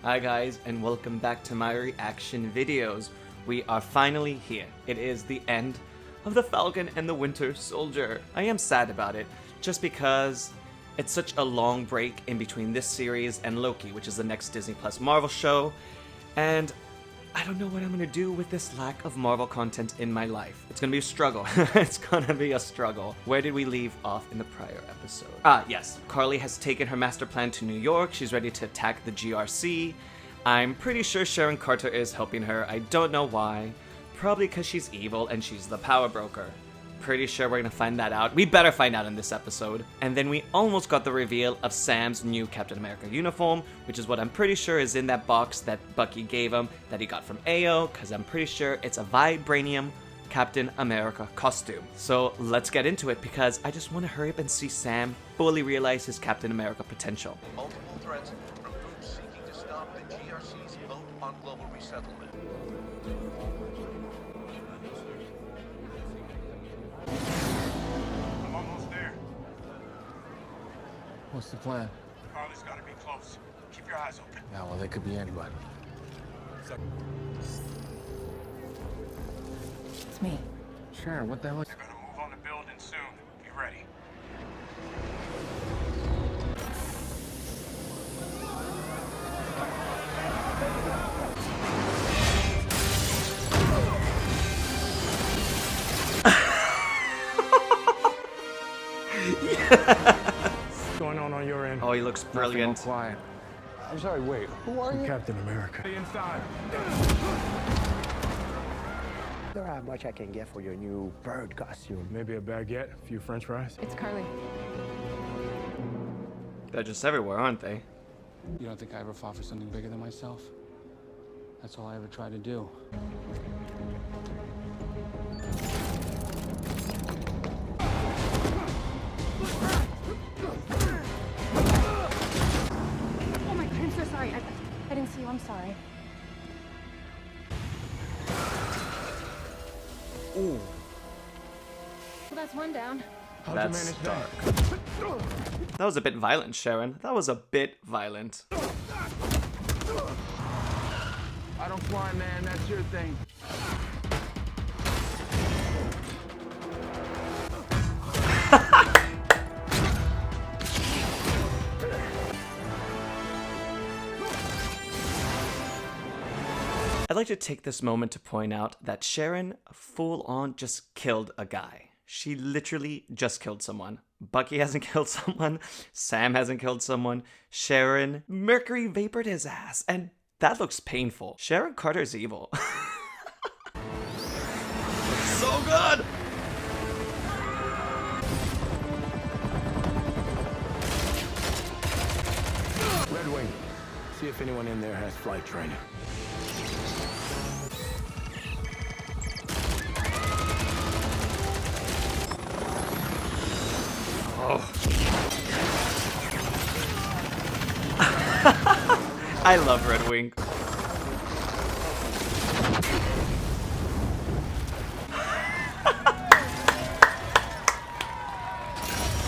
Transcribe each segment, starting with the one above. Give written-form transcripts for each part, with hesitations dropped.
Hi guys, and welcome back to my reaction videos. We are finally here. It is the end of the Falcon and the Winter Soldier. I am sad about it, just because it's such a long break in between this series and Loki, which is the next Disney Plus Marvel show, and I don't know what I'm gonna do with this lack of Marvel content in my life. It's gonna be a struggle. It's gonna be a struggle. Where did we leave off in the prior episode? Yes. KARLI has taken her master plan to New York. She's ready to attack the GRC. I'm pretty sure Sharon Carter is helping her. I don't know why. Probably because she's evil and she's the power broker. Pretty sure we're gonna find that out. We better find out in this episode. And then we almost got the reveal of Sam's new Captain America uniform, which is what I'm pretty sure is in that box that Bucky gave him, that he got from AO, because I'm pretty sure it's a vibranium Captain America costume. So let's get into it, because I just want to hurry up and see Sam fully realize his Captain America potential. Multiple threats from groups seeking to stop the GRC's vote on global resettlement. I'm almost there. What's the plan? KARLI's gotta be close. Keep your eyes open. Yeah, well, they could be anybody. It's me. Sharon, what the hell? They're gonna move on the building soon. Be ready. What's going on your end? Oh, he looks brilliant. Quiet. I'm sorry, wait. Who are you? Captain America. Stay inside. There how much I can get for your new bird costume. Maybe a baguette, a few french fries. It's KARLI. They're just everywhere, aren't they? You don't think I ever fought for something bigger than myself? That's all I ever tried to do. Oh my God, I'm so sorry. I didn't see you. I'm sorry. Ooh, Well, that's one down. How'd that's you manage dark. That was a bit violent, Sharon. That was a bit violent. I don't fly, man. That's your thing. I'd like to take this moment to point out that Sharon full on just killed a guy. She literally just killed someone. Bucky hasn't killed someone. Sam hasn't killed someone. Sharon mercury vapored his ass, and that looks painful. Sharon Carter's evil. So good! Red Wing, see if anyone in there has flight training. I love Red Wing.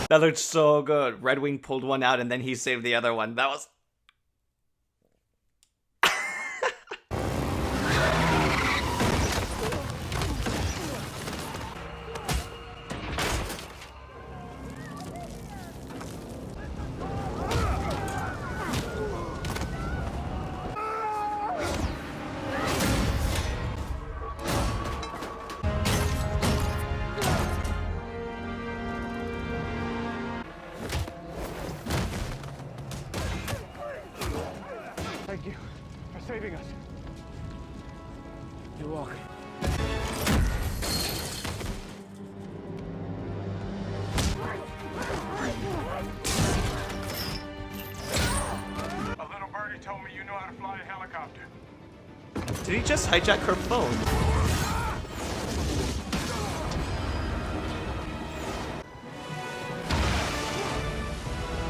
That looked so good. Red Wing pulled one out and then he saved the other one. That was... Thank you for saving us. You're welcome. A little birdie told me you know how to fly a helicopter. Did he just hijack her phone?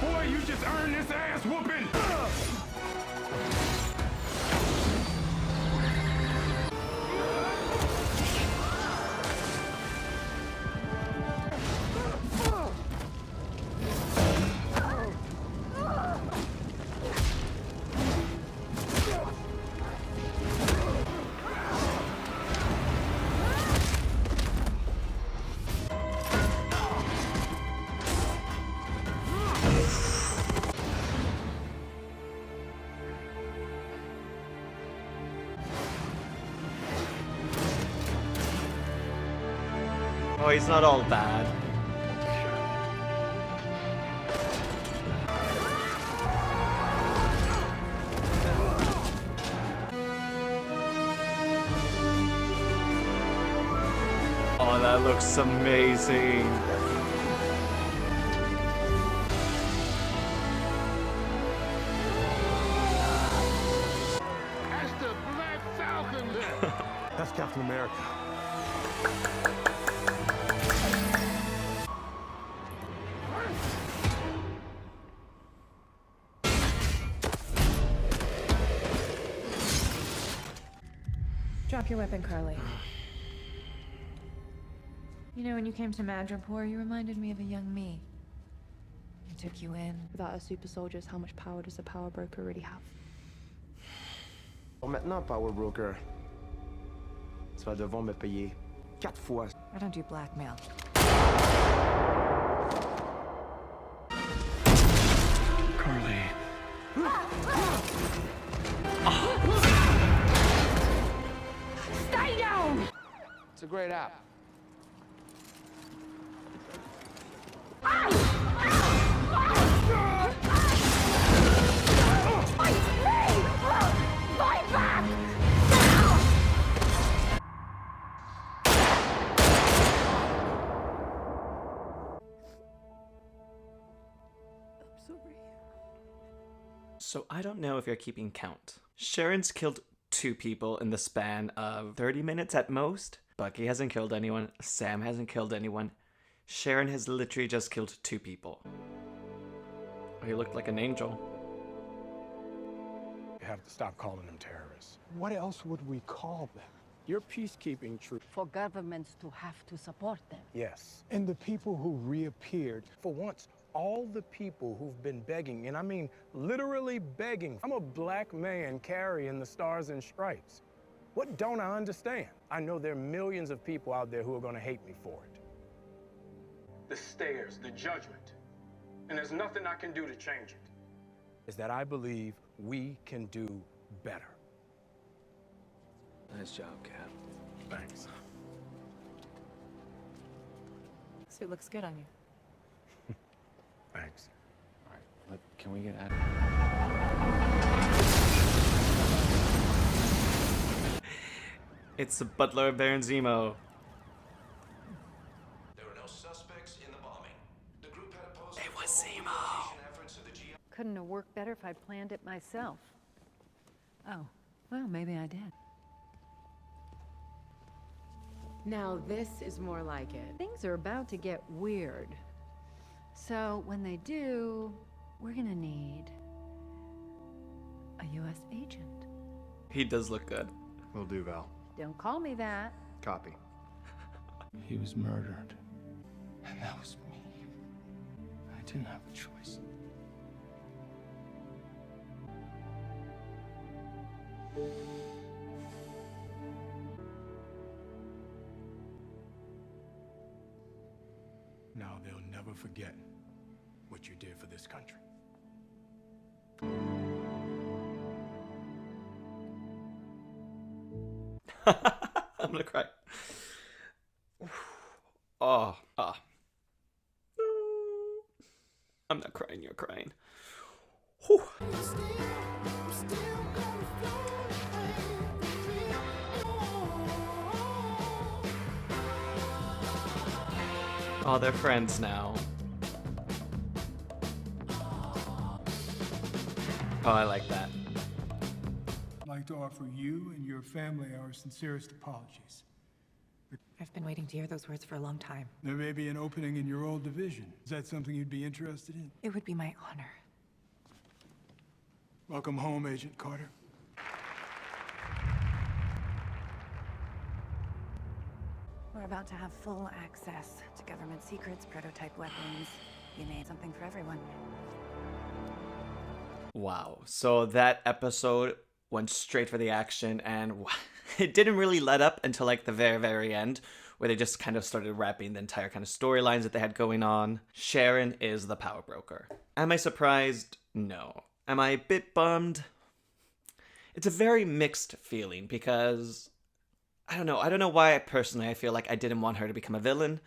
Boy, you just earned this ass whooping. Oh, he's not all bad. Oh, that looks amazing. That's the Black Falcon there. That's Captain America. Drop your weapon, KARLI. You know, when you came to Madripoor, you reminded me of a young me. I took you in. Without us super soldiers, how much power does a power broker really have? Bon, maintenant, Power Broker, tu vas devoir me payer 4 fois. I don't do blackmail. KARLI. Stay down! It's a great app. Fight back! I'm sorry. So I don't know if you're keeping count. Sharon's killed 2 people in the span of 30 minutes at most. Bucky hasn't killed anyone. Sam hasn't killed anyone. Sharon has literally just killed 2 people. Oh, he looked like an angel. You have to stop calling them terrorists. What else would we call them? Your peacekeeping troops. For governments to have to support them. Yes. And the people who reappeared. For once, all the people who've been begging, and I mean literally begging. I'm a black man carrying the stars and stripes. What don't I understand? I know there are millions of people out there who are going to hate me for it. The stairs, the judgment, and there's nothing I can do to change it, is that I believe we can do better. Nice job, Cap. Thanks. Suit looks good on you. Thanks. All right, can we get out of It's the butler of Baron Zemo. There were no suspects in the bombing. The group had opposed It was Zemo. efforts of the GI. Couldn't have worked better if I'd planned it myself. Oh, well, maybe I did. Now this is more like it. Things are about to get weird. So when they do, we're gonna need a U.S. agent. He does look good. Will do, Val. Don't call me that. Copy. He was murdered. And that was me. I didn't have a choice. Now they'll never forget what you did for this country. I'm gonna cry. Oh, ah. I'm not crying, you're crying. Whew. Oh, they're friends now. Oh, I like that. I'd like to offer you and your family our sincerest apologies. I've been waiting to hear those words for a long time. There may be an opening in your old division. Is that something you'd be interested in? It would be my honor. Welcome home, Agent Carter. We're about to have full access to government secrets, prototype weapons. You need something for everyone. Wow. So that episode went straight for the action, and it didn't really let up until like the very, very end, where they just kind of started wrapping the entire kind of storylines that they had going on. Sharon is the power broker. Am I surprised? No. Am I a bit bummed? It's a very mixed feeling because I don't know. I don't know why personally I feel like I didn't want her to become a villain,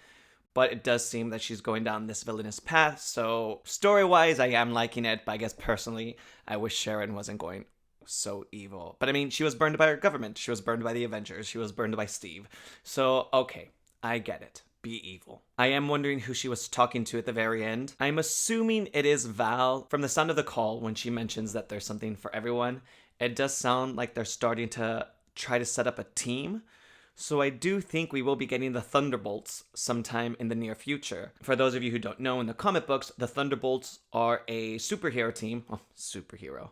but it does seem that she's going down this villainous path. So story-wise, I am liking it, but I guess personally, I wish Sharon wasn't going so evil. But I mean, she was burned by her government. She was burned by the Avengers. She was burned by Steve. So, okay, I get it. Be evil. I am wondering who she was talking to at the very end. I'm assuming it is Val. From the sound of the call, when she mentions that there's something for everyone, it does sound like they're starting to try to set up a team. So I do think we will be getting the Thunderbolts sometime in the near future. For those of you who don't know, in the comic books, the Thunderbolts are a superhero team. Oh, superhero.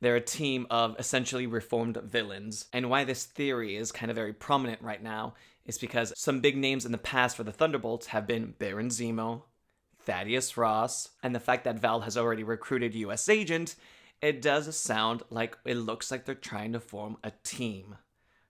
They're a team of essentially reformed villains. And why this theory is kind of very prominent right now is because some big names in the past for the Thunderbolts have been Baron Zemo, Thaddeus Ross, and the fact that Val has already recruited US Agent, it does sound like it looks like they're trying to form a team.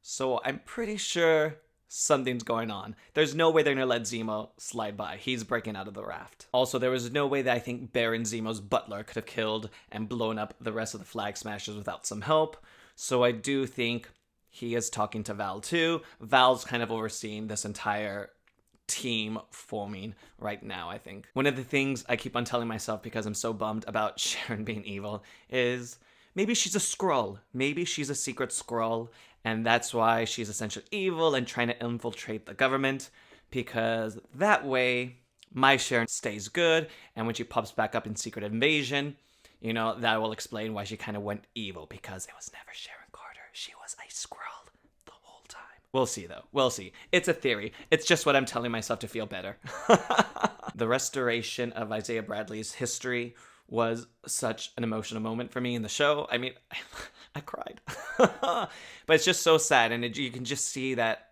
So I'm pretty sure something's going on. There's no way they're going to let Zemo slide by. He's breaking out of the raft. Also, there was no way that I think Baron Zemo's butler could have killed and blown up the rest of the Flag Smashers without some help. So I do think he is talking to Val too. Val's kind of overseeing this entire team forming right now, I think. One of the things I keep on telling myself because I'm so bummed about Sharon being evil is maybe she's a Skrull. Maybe she's a secret Skrull, and that's why she's essentially evil and trying to infiltrate the government, because that way my Sharon stays good, and when she pops back up in Secret Invasion, you know, that will explain why she kind of went evil, because it was never Sharon Carter. She was a Skrull the whole time. We'll see, though. We'll see. It's a theory. It's just what I'm telling myself to feel better. The restoration of Isaiah Bradley's history was such an emotional moment for me in the show. I mean, I cried. But it's just so sad, and you can just see that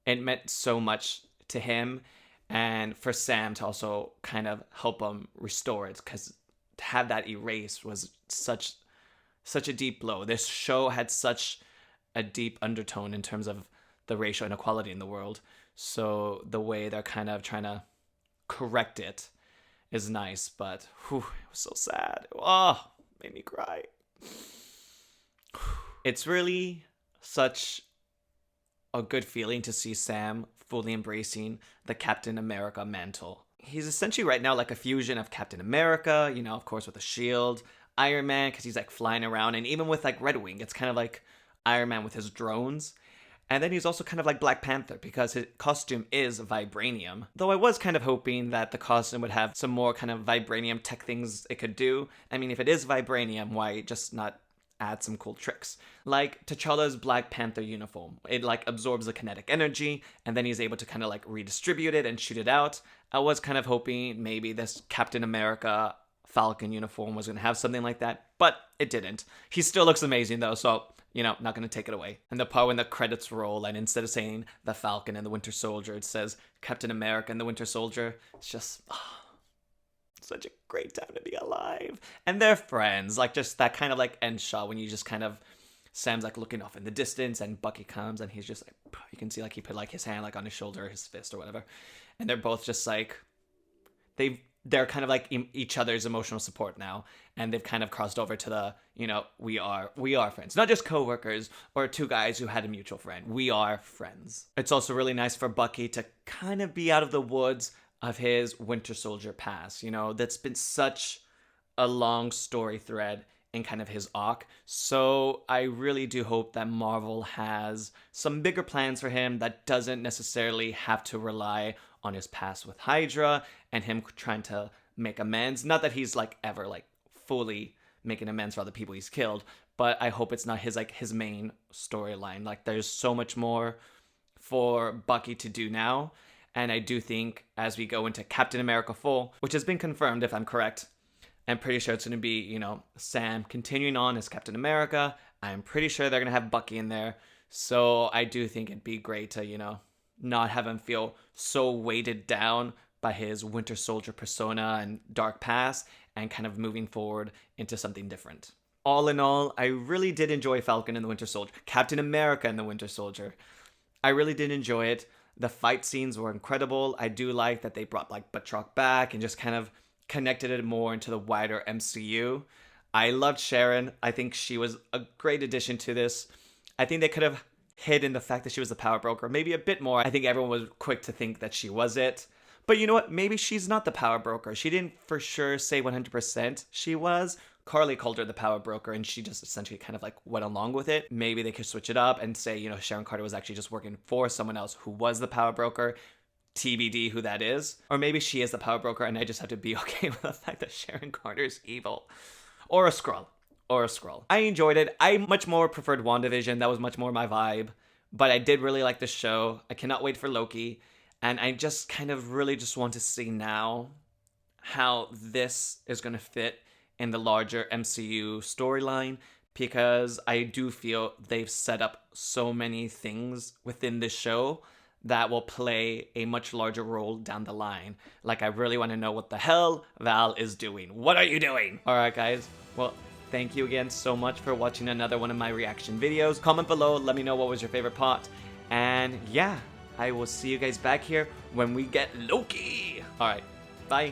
it meant so much to him, and for Sam to also kind of help him restore it, because to have that erased was such a deep blow. This show had such a deep undertone in terms of the racial inequality in the world. So the way they're kind of trying to correct it is nice, but whew, it was so sad. Oh, made me cry. It's really such a good feeling to see Sam fully embracing the Captain America mantle. He's essentially right now like a fusion of Captain America, you know, of course with a shield, Iron Man, because he's like flying around, and even with like Red Wing, it's kind of like Iron Man with his drones. And then he's also kind of like Black Panther, because his costume is vibranium. Though I was kind of hoping that the costume would have some more kind of vibranium tech things it could do. I mean, if it is vibranium, why just not add some cool tricks? Like T'Challa's Black Panther uniform. It like absorbs the kinetic energy, and then he's able to kind of like redistribute it and shoot it out. I was kind of hoping maybe this Captain America Falcon uniform was going to have something like that, but it didn't. He still looks amazing though, so, you know, not going to take it away. And the part when the credits roll, and instead of saying the Falcon and the Winter Soldier, it says Captain America and the Winter Soldier. It's just such a great time to be alive. And they're friends, like just that kind of like end shot when you just kind of, Sam's like looking off in the distance, and Bucky comes, and he's just like, you can see like he put like his hand like on his shoulder, his fist or whatever. And they're both just like, they're kind of like each other's emotional support now, and they've kind of crossed over to the, you know, we are friends, not just co-workers or two guys who had a mutual friend. We are friends. It's also really nice for Bucky to kind of be out of the woods of his Winter Soldier past. You know, that's been such a long story thread in kind of his arc. So I really do hope that Marvel has some bigger plans for him that doesn't necessarily have to rely on his past with Hydra and him trying to make amends. Not that he's like ever like fully making amends for all the people he's killed, but I hope it's not his main storyline. Like there's so much more for Bucky to do now. And I do think as we go into Captain America Full, which has been confirmed if I'm correct, I'm pretty sure it's going to be, you know, Sam continuing on as Captain America. I'm pretty sure they're going to have Bucky in there. So I do think it'd be great to, you know, not have him feel so weighted down by his Winter Soldier persona and dark past, and kind of moving forward into something different. All in all, I really did enjoy Falcon and the Winter Soldier, Captain America and the Winter Soldier. I really did enjoy it. The fight scenes were incredible. I do like that they brought like Batroc back and just kind of connected it more into the wider MCU. I loved Sharon. I think she was a great addition to this. I think they could have hid in the fact that she was the power broker. Maybe a bit more. I think everyone was quick to think that she was it. But you know what? Maybe she's not the power broker. She didn't for sure say 100% she was. KARLI called her the power broker, and she just essentially kind of like went along with it. Maybe they could switch it up and say, you know, Sharon Carter was actually just working for someone else who was the power broker. TBD who that is. Or maybe she is the power broker and I just have to be okay with the fact that Sharon Carter's evil. Or a Skrull. Or a Skrull. I enjoyed it. I much more preferred WandaVision. That was much more my vibe. But I did really like the show. I cannot wait for Loki. And I just kind of really just want to see now how this is going to fit in the larger MCU storyline, because I do feel they've set up so many things within this show that will play a much larger role down the line. Like, I really want to know what the hell Val is doing. What are you doing? Alright guys, well, thank you again so much for watching another one of my reaction videos. Comment below, let me know what was your favorite part. And yeah, I will see you guys back here when we get Loki. Alright, bye.